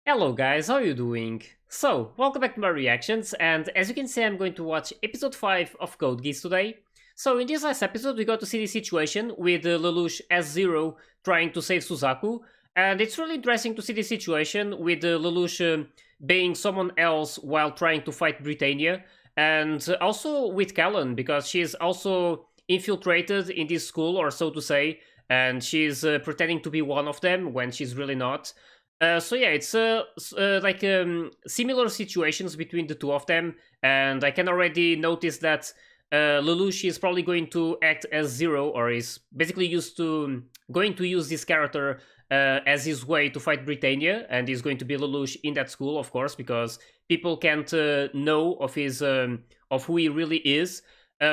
Hello guys, how you doing? So, welcome back to my reactions, and as you can see I'm going to watch episode 5 of Code Geass today. So in this last episode we got to see the situation with Lelouch as Zero trying to save Suzaku, and it's really interesting to see the situation with Lelouch being someone else while trying to fight Britannia, and also with Callan because she's also infiltrated in this school, or so to say, and she's pretending to be one of them when she's really not. So yeah, it's like similar situations between the two of them, and I can already notice that Lelouch is probably going to act as Zero, or is basically used to going to use this character as his way to fight Britannia, and he's going to be Lelouch in that school, of course, because people can't know of his of who he really is.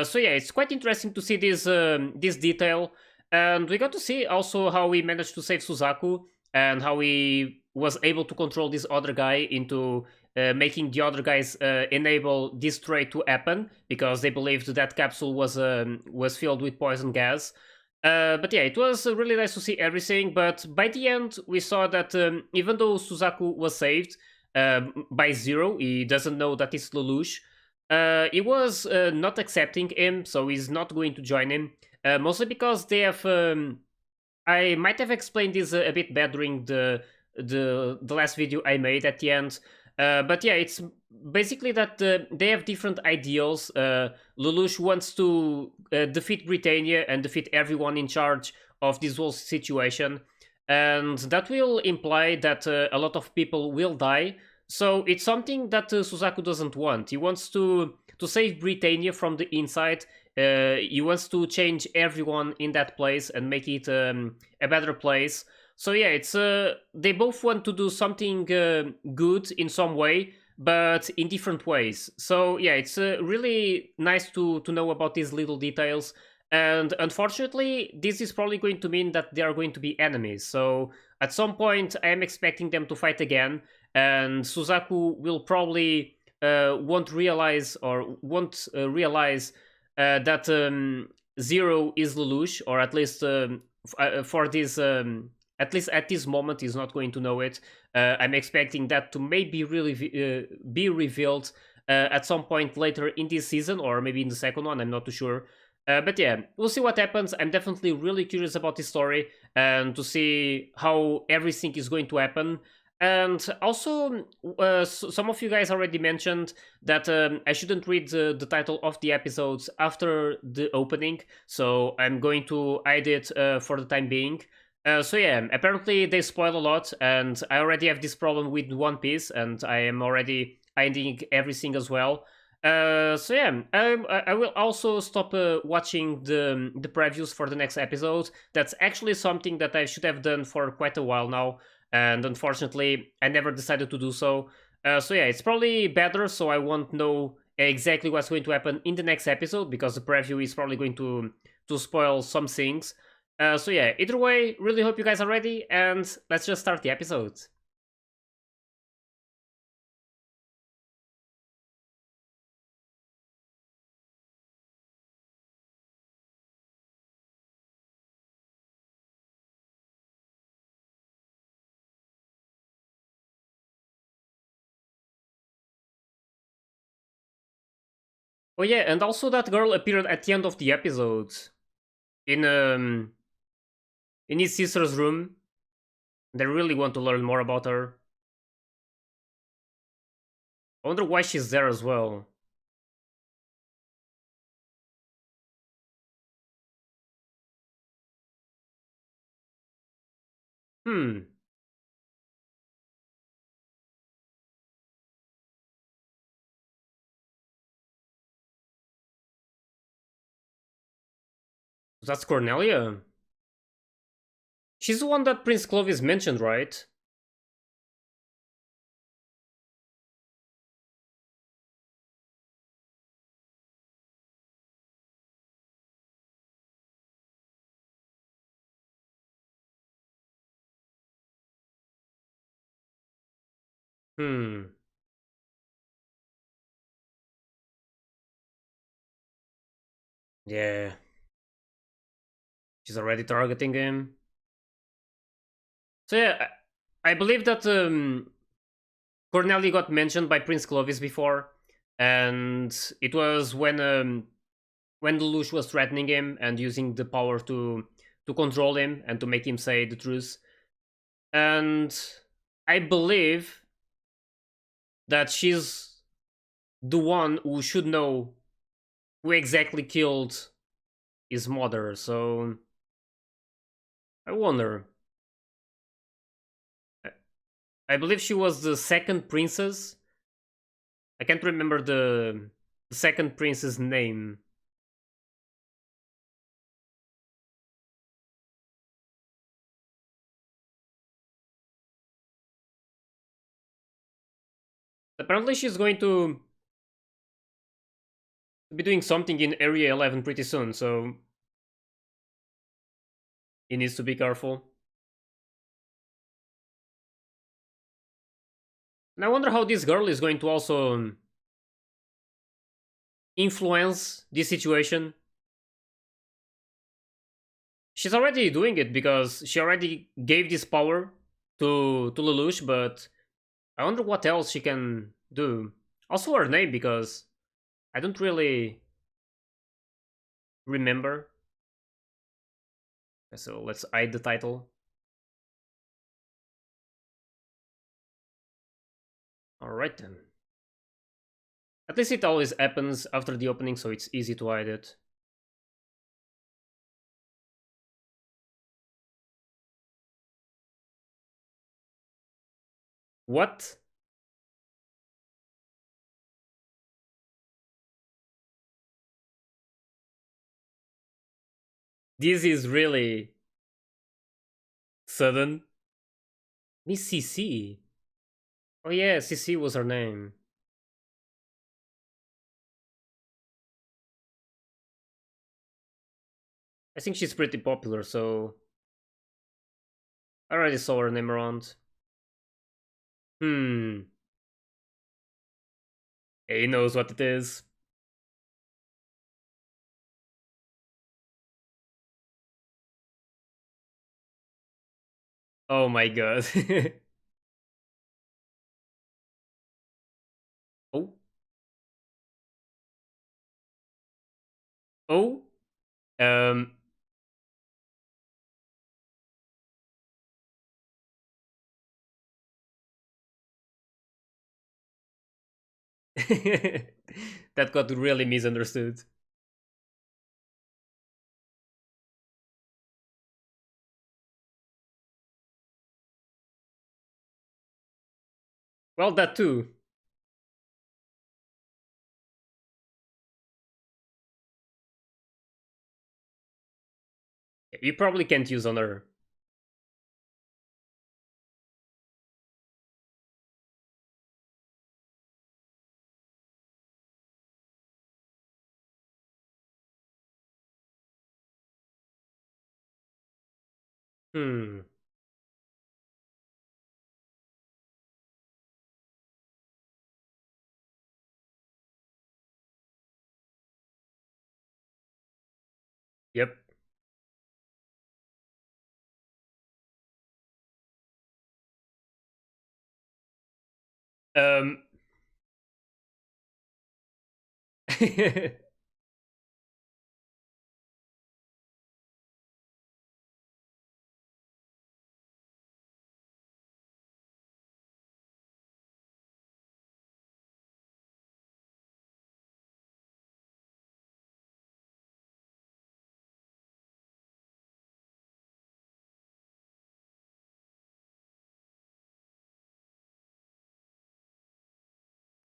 So yeah, it's quite interesting to see this detail, and we got to see also how he managed to save Suzaku and how he was able to control this other guy into making the other guys enable this trade to happen because they believed that capsule was filled with poison gas. But yeah, it was really nice to see everything. But by the end, we saw that even though Suzaku was saved by Zero, he doesn't know that it's Lelouch. He was not accepting him, so he's not going to join him. Mostly because they have. I might have explained this a bit better during the last video I made at the end. But yeah, it's basically that they have different ideals. Lelouch wants to defeat Britannia and defeat everyone in charge of this whole situation, and that will imply that a lot of people will die. So it's something that Suzaku doesn't want. He wants to save Britannia from the inside. He wants to change everyone in that place and make it a better place. So yeah, it's they both want to do something good in some way, but in different ways. So yeah, it's really nice to know about these little details. And unfortunately, this is probably going to mean that they are going to be enemies. So at some point, I am expecting them to fight again, and Suzaku will probably won't realize that Zero is Lelouch, or at least for this, at least at this moment, he's not going to know it. I'm expecting that to maybe really be revealed at some point later in this season, or maybe in the second one. I'm not too sure. But yeah, we'll see what happens. I'm definitely really curious about this story and to see how everything is going to happen. And also, some of you guys already mentioned that I shouldn't read the title of the episodes after the opening, so I'm going to hide it for the time being. So yeah, apparently they spoil a lot, and I already have this problem with One Piece, and I am already hiding everything as well. So yeah, I will also stop watching the previews for the next episode. That's actually something that I should have done for quite a while now, and unfortunately I never decided to do so. So yeah, it's probably better so I won't know exactly what's going to happen in the next episode because the preview is probably going to spoil some things. So yeah, either way, really hope you guys are ready, and let's just start the episode. Oh yeah, and also that girl appeared at the end of the episode in in his sister's room. They really want to learn more about her. I wonder why she's there as well. Hmm, that's Cornelia. She's the one that Prince Clovis mentioned, right? Hmm, yeah. She's already targeting him. So yeah, I believe that Corneli got mentioned by Prince Clovis before, and it was when Lelouch was threatening him and using the power to control him and to make him say the truth. And I believe that she's the one who should know who exactly killed his mother. So I wonder. I believe she was the second princess. I can't remember the second prince's name. Apparently, she's going to be doing something in Area 11 pretty soon, so he needs to be careful. And I wonder how this girl is going to also influence this situation. She's already doing it because she already gave this power to Lelouch, but I wonder what else she can do. Also her name, because I don't really remember. So let's hide the title. Alright then. At least it always happens after the opening, so it's easy to hide it. What? This is really sudden. Miss CC. Oh yeah, CC was her name. I think she's pretty popular, so I already saw her name around. Hmm. He knows what it is. Oh my god. Oh. Oh. Um. That got really misunderstood. Well, that too. You probably can't use on her. Hmm. Yep. Um.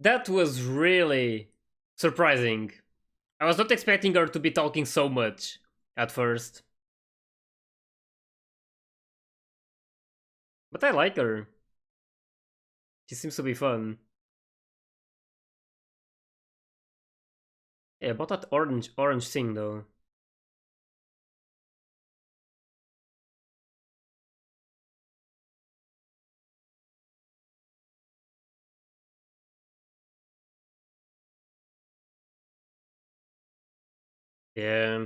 That was really surprising. I was not expecting her to be talking so much at first. But I like her. She seems to be fun. Yeah, about that orange thing though. Yeah.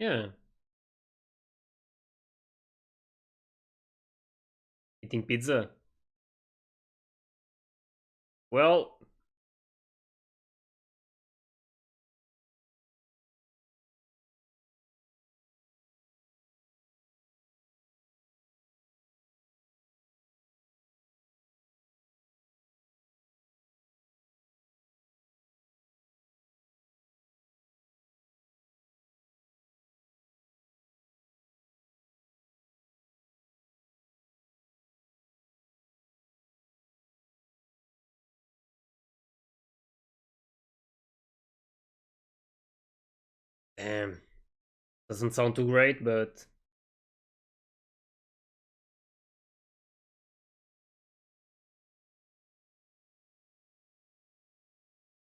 Yeah, eating pizza. Well, damn, doesn't sound too great, but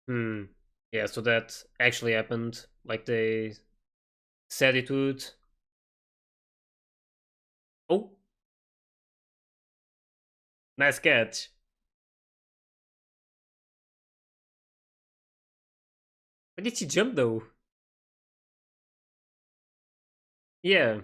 hmm. Yeah, so that actually happened, like they said it would. Oh, nice catch. Where did she jump though? Yeah.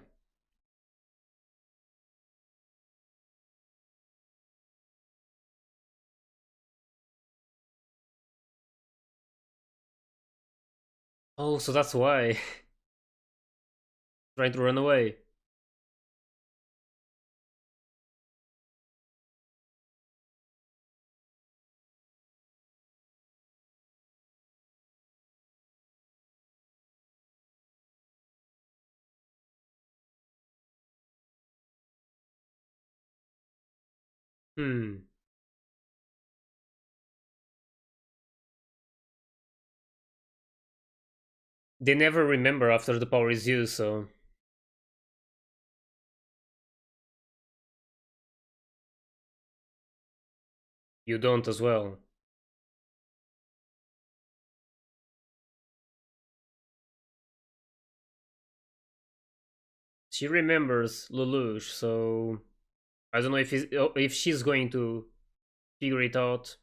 Oh, so that's why. Trying to run away. Hmm. They never remember after the power is used, so you don't as well. She remembers Lelouch, so I don't know if she's going to figure it out.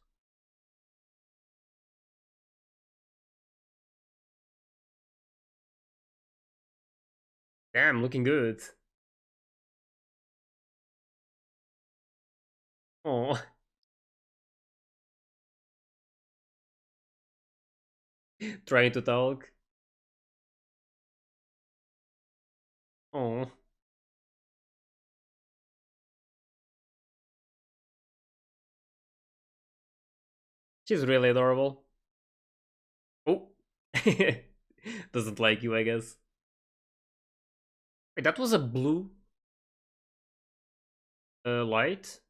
Damn, looking good. Oh, trying to talk. Oh, she's really adorable. Oh, doesn't like you, I guess. Wait, that was a blue light.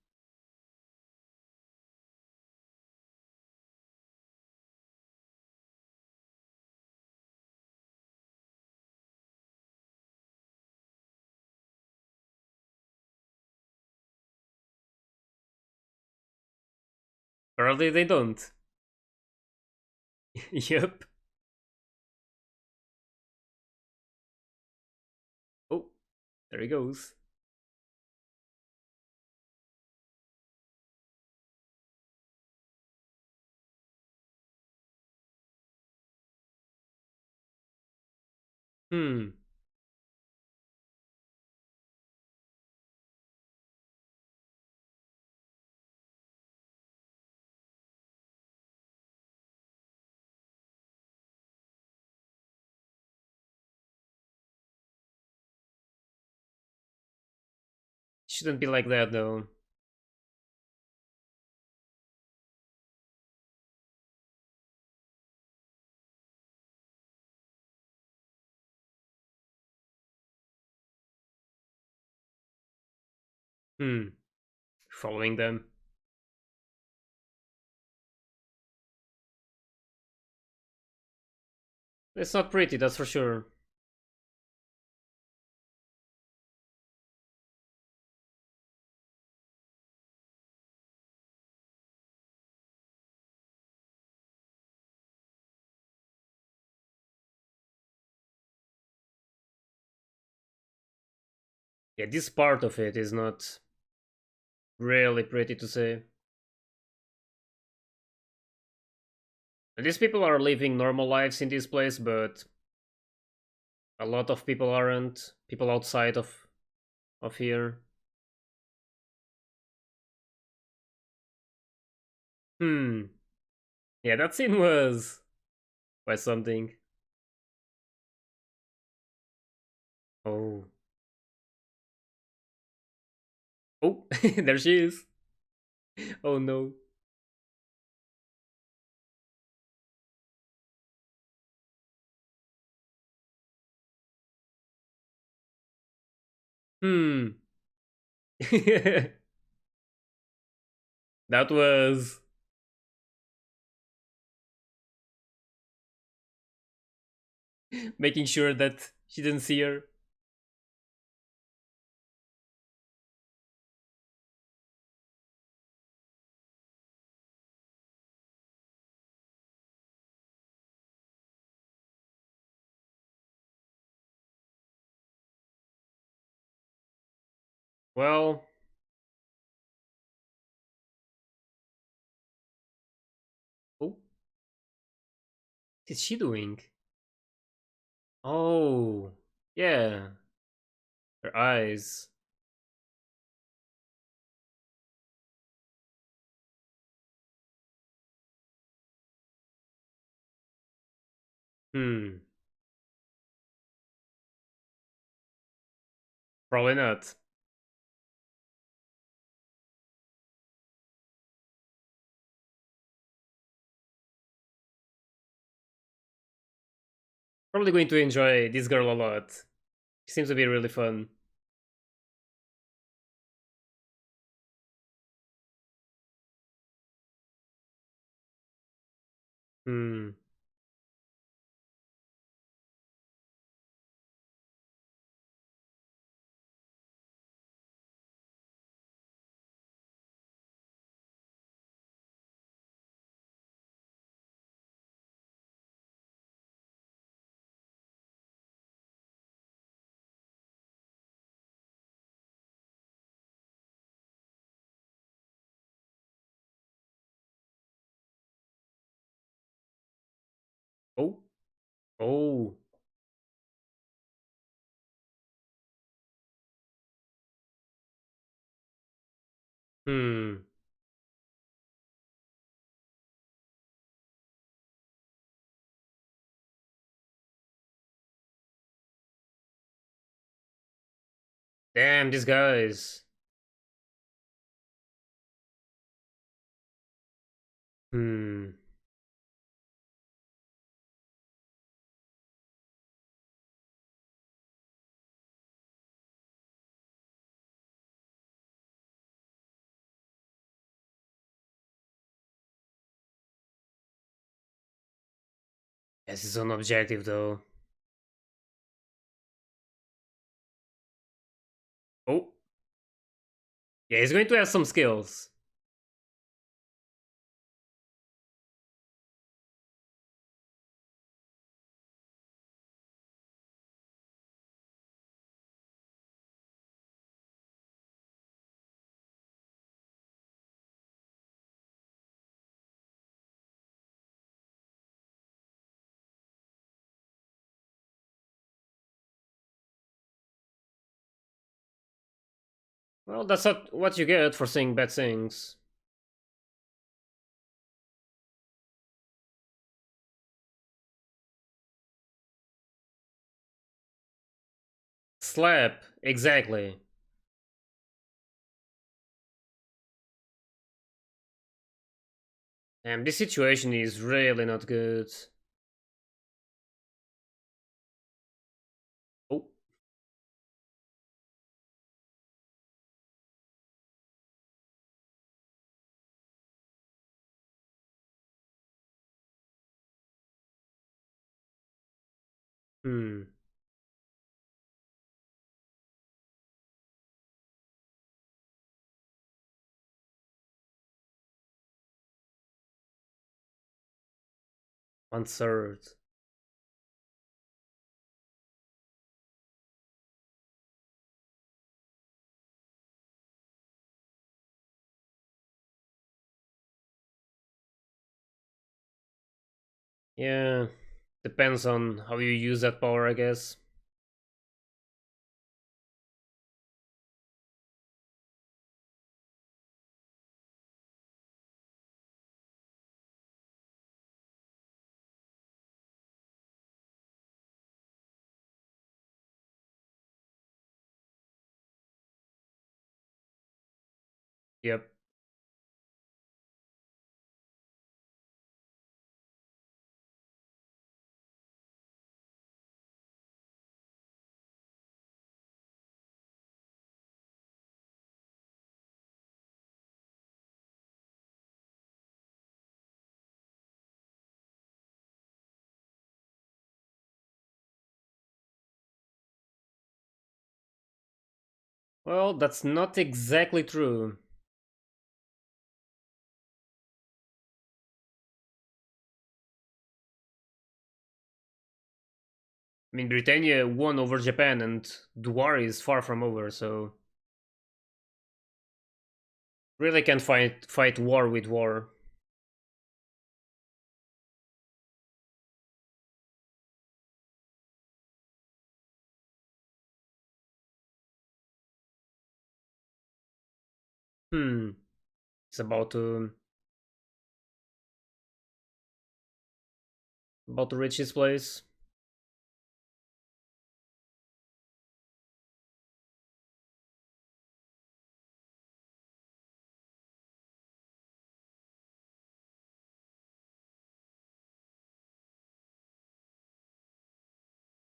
Apparently, they don't. Yep. Oh, there he goes. Hmm. Shouldn't be like that though. Hmm. Following them. It's not pretty, that's for sure. Yeah, this part of it is not really pretty to say. And these people are living normal lives in this place, but A lot of people aren't. People outside of here. Hmm. Yeah, that scene was quite something. Oh. Oh, there she is. Oh no. Hmm. That was making sure that she didn't see her. Well, oh, what is she doing? Oh, yeah, her eyes. Hmm, probably not. Probably going to enjoy this girl a lot. She seems to be really fun. Hmm. Oh, oh. Hmm. Damn, these guys. Hmm. Yes, it's an objective though. Oh, yeah, he's going to have some skills. Well, that's not what you get for saying bad things. Slap, exactly. And this situation is really not good. Oh, hmm. One third. Yeah, depends on how you use that power, I guess. Yep. Well, that's not exactly true. I mean, Britannia won over Japan, and the war is far from over, so really can't fight war with war. Hmm. It's about to reach his place.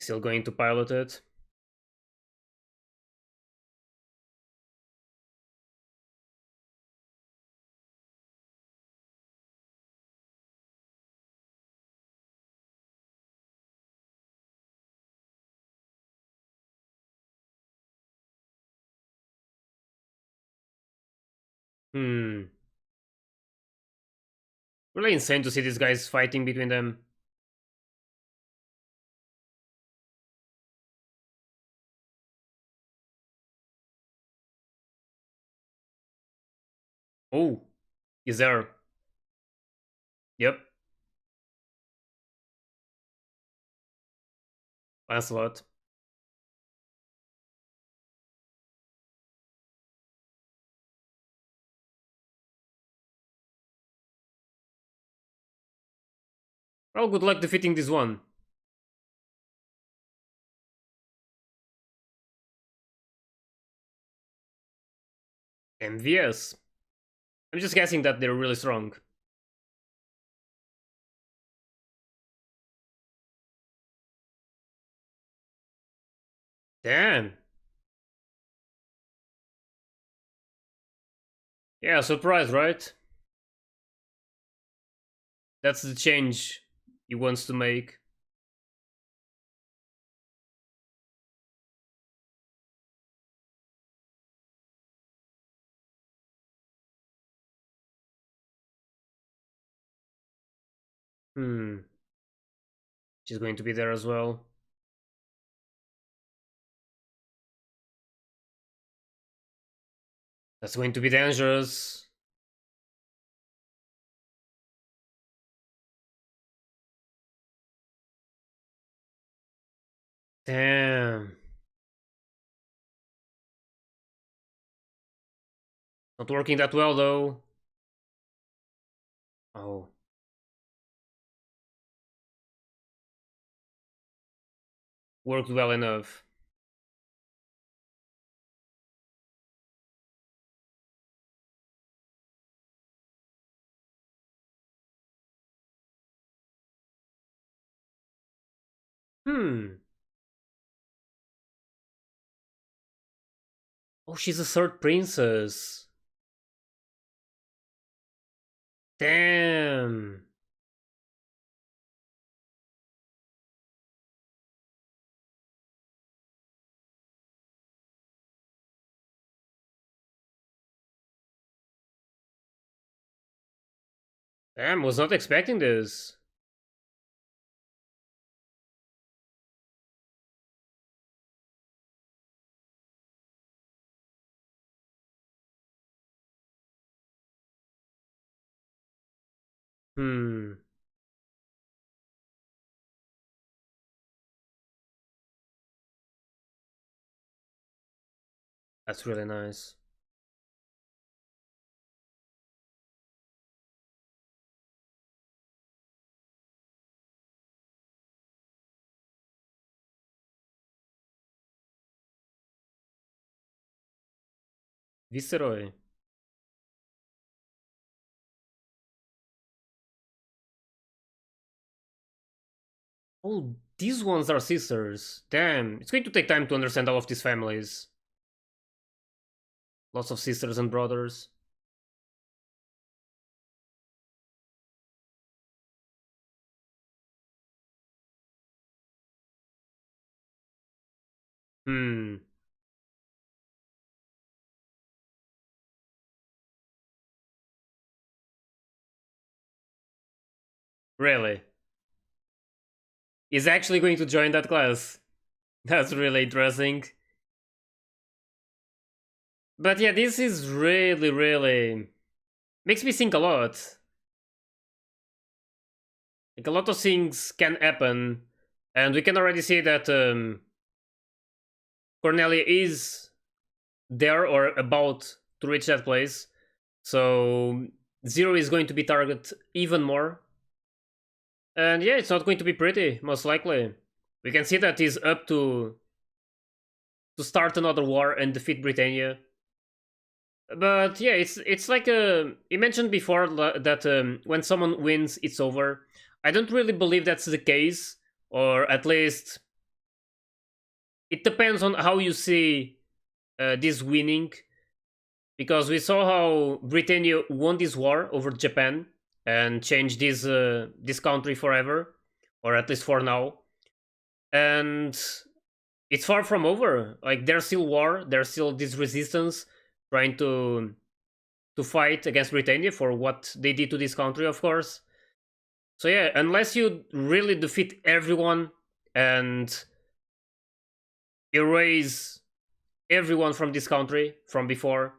Still going to pilot it. Hmm. Really insane to see these guys fighting between them. Oh, he's there. Yep. Lancelot. Well, good luck defeating this one. MVS. I'm just guessing that they're really strong. Damn. Yeah, surprise, right? That's the change he wants to make. Hmm. She's going to be there as well. That's going to be dangerous. Damn. Not working that well though. Oh, worked well enough. Hmm. Oh, she's a third princess. Damn. Damn, was not expecting this. Hmm. That's really nice. Viceroy. Oh, these ones are sisters. Damn, it's going to take time to understand all of these families. Lots of sisters and brothers. Hmm, really? He's actually going to join that class. That's really interesting. But yeah, this is really, really makes me think a lot. Like a lot of things can happen, and we can already see that Cornelia is there or about to reach that place. So Zero is going to be targeted even more. And yeah, it's not going to be pretty, most likely. We can see that he's up to start another war and defeat Britannia. But yeah, it's like you mentioned before that when someone wins, it's over. I don't really believe that's the case, or at least it depends on how you see this winning. Because we saw how Britannia won this war over Japan and changed this country forever, or at least for now. And it's far from over. Like there's still war, there's still this resistance trying to fight against Britannia for what they did to this country, of course. So yeah, unless you really defeat everyone and erase everyone from this country from before,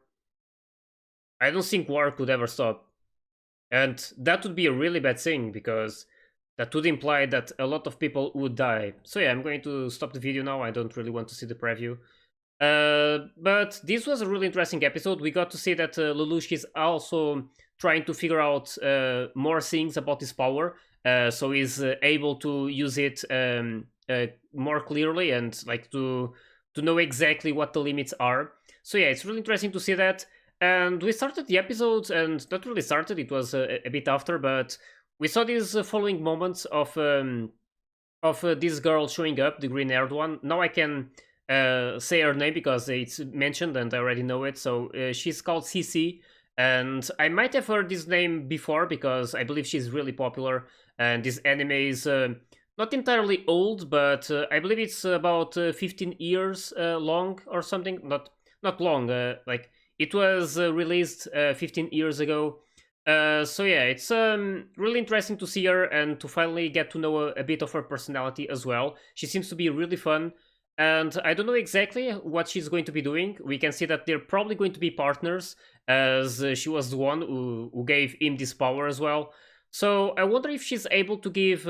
I don't think war could ever stop. And that would be a really bad thing because that would imply that a lot of people would die. So yeah, I'm going to stop the video now. I don't really want to see the preview. But this was a really interesting episode. We got to see that Lelouch is also trying to figure out more things about his power, so he's able to use it more clearly and like to know exactly what the limits are. So yeah, it's really interesting to see that. And we started the episode, and not really started. It was a bit after, but we saw these following moments of this girl showing up, the green-haired one. Now I can say her name because it's mentioned and I already know it. So she's called CC, and I might have heard this name before because I believe she's really popular. And this anime is not entirely old, but I believe it's about 15 years long or something. Not long. Like it was released 15 years ago. So yeah, it's really interesting to see her and to finally get to know a bit of her personality as well. She seems to be really fun, and I don't know exactly what she's going to be doing. We can see that they're probably going to be partners, as she was the one who gave him this power as well. So I wonder if she's able to give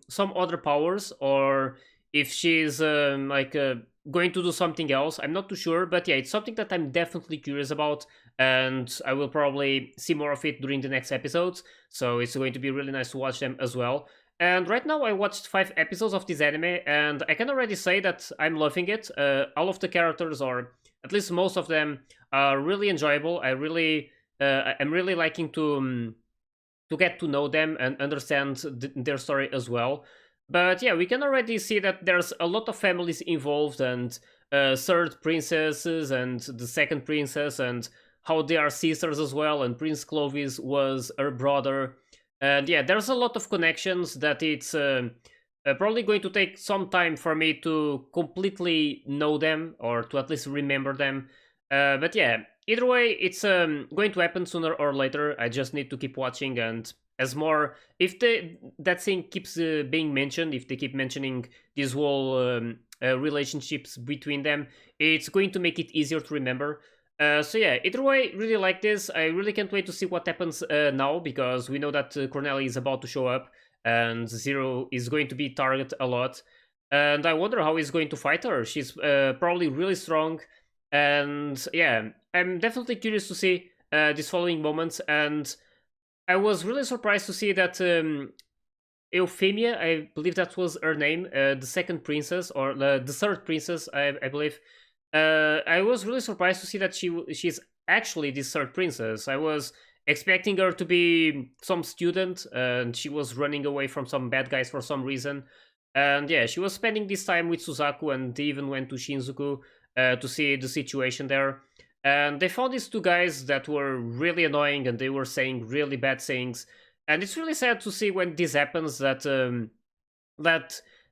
some other powers, or if she's going to do something else. I'm not too sure, but yeah, it's something that I'm definitely curious about, and I will probably see more of it during the next episodes. So it's going to be really nice to watch them as well. And right now, I watched 5 episodes of this anime, and I can already say that I'm loving it. All of the characters, or at least most of them, are really enjoyable. I'm really liking to get to know them and understand their story as well. But yeah, we can already see that there's a lot of families involved, and third princesses and the second princess, and how they are sisters as well. And Prince Clovis was her brother, and yeah, there's a lot of connections that it's probably going to take some time for me to completely know them or to at least remember them. But yeah, either way, it's going to happen sooner or later. I just need to keep watching, and as more, if that thing keeps being mentioned, if they keep mentioning these whole relationships between them, it's going to make it easier to remember. So yeah, either way, really like this. I really can't wait to see what happens now, because we know that Cornelia is about to show up and Zero is going to be targeted a lot. And I wonder how he's going to fight her. She's probably really strong. And yeah, I'm definitely curious to see these following moments. And I was really surprised to see that Euphemia, I believe that was her name, the second princess, or the third princess, I believe. I was really surprised to see that she's actually this third princess. I was expecting her to be some student, and she was running away from some bad guys for some reason. And yeah, she was spending this time with Suzaku, and they even went to Shinjuku to see the situation there. And they found these two guys that were really annoying, and they were saying really bad things. And it's really sad to see when this happens that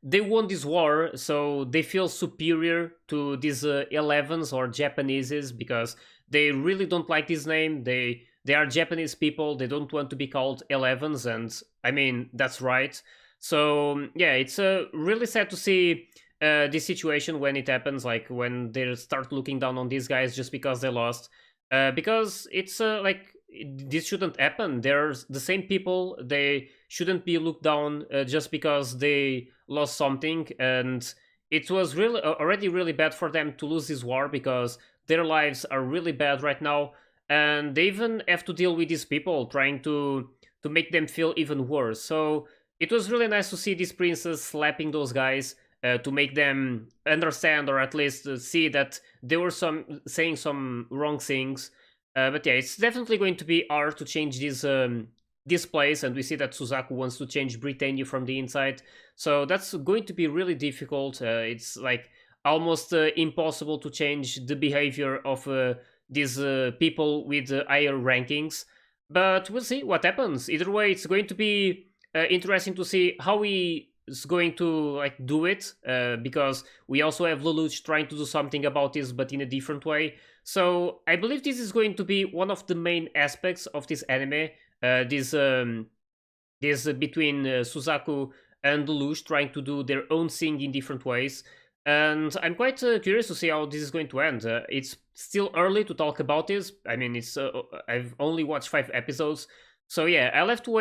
they won this war, so they feel superior to these 11s or Japaneses because they really don't like this name. They are Japanese people. They don't want to be called 11s, and I mean that's right. So yeah, it's really sad to see this situation when it happens, like when they start looking down on these guys just because they lost. Because it's like this shouldn't happen. They're the same people. They shouldn't be looked down just because they lost something. And it was really already really bad for them to lose this war because their lives are really bad right now, and they even have to deal with these people trying to make them feel even worse. So it was really nice to see this princess slapping those guys to make them understand, or at least see that they were some saying some wrong things. But yeah, it's definitely going to be hard to change this place, and we see that Suzaku wants to change Britannia from the inside. So that's going to be really difficult. It's like almost impossible to change the behavior of these people with higher rankings. But we'll see what happens. Either way, it's going to be interesting to see how he is going to like do it, because we also have Lelouch trying to do something about this, but in a different way. So I believe this is going to be one of the main aspects of this anime. This between Suzaku and Lelouch trying to do their own thing in different ways. And I'm quite curious to see how this is going to end. It's still early to talk about this. I mean, it's I've only watched 5 episodes, so yeah, I'll have to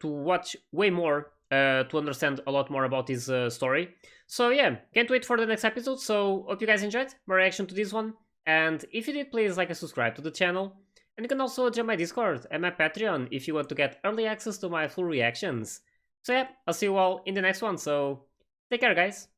watch way more to understand a lot more about this story. So yeah, can't wait for the next episode. So hope you guys enjoyed my reaction to this one. And if you did, please like and subscribe to the channel. And you can also join my Discord and my Patreon if you want to get early access to my full reactions. So yeah, I'll see you all in the next one. So take care, guys.